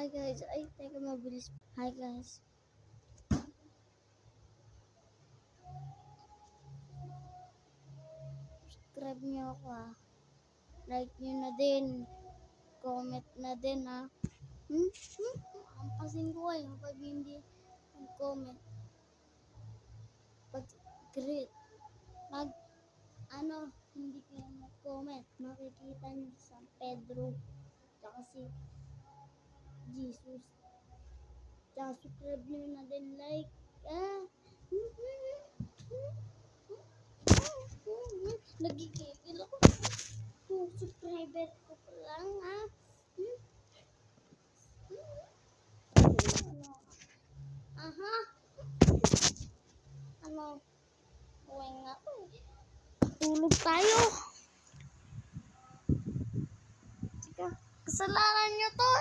Hi guys, ay teka mabilis. Hi guys. Subscribe niyo ako Like niyo na din. Comment na din Ang pasing ko pag hindi comment. Pag great. Pag hindi kayo mag-comment, makikita niyo sa Pedro. Tsaka si Jesus. Tsaka subscribe nyo na din, like. Nagigigil ako. 2 subscriber ko pa lang, Uwi nga ako Tulog tayo. Sige, kasalanan nyo to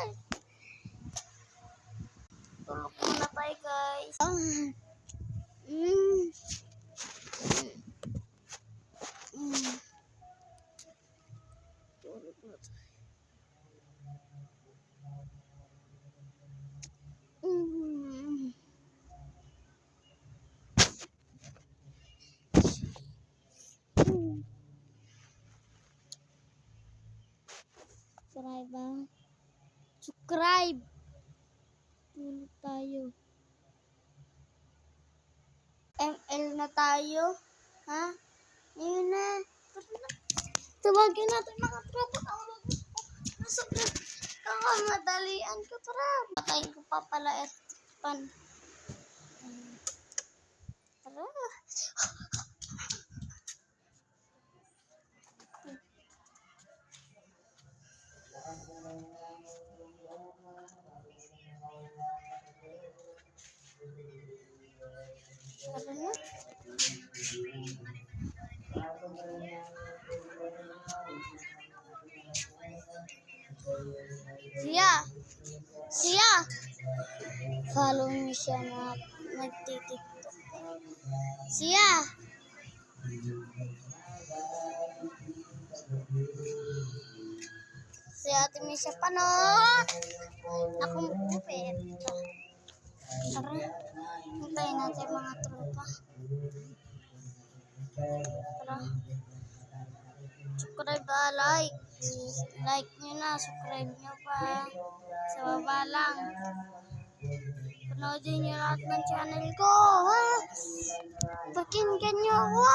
Tulog muna tayo guys. Tulog na tayo. Subscribe. Tulog tayo. ML na tayo. Ngayon na. Tawagin natin mga tropa. Kakamadalian ko. Tara. Patayin ko pa pala pan. Tara. Siya. Follow niyo siya na nagtitiktok. Siya. Si Ate Misha pa no. Akong pupit. Tara. Hintayin natin mga tropa. Tara. Subscribe like. Like nyo na. Subscribe nyo pa. Sa baba lang. Panoodin nyo lahat ng channel ko. Pakinggan nyo ako.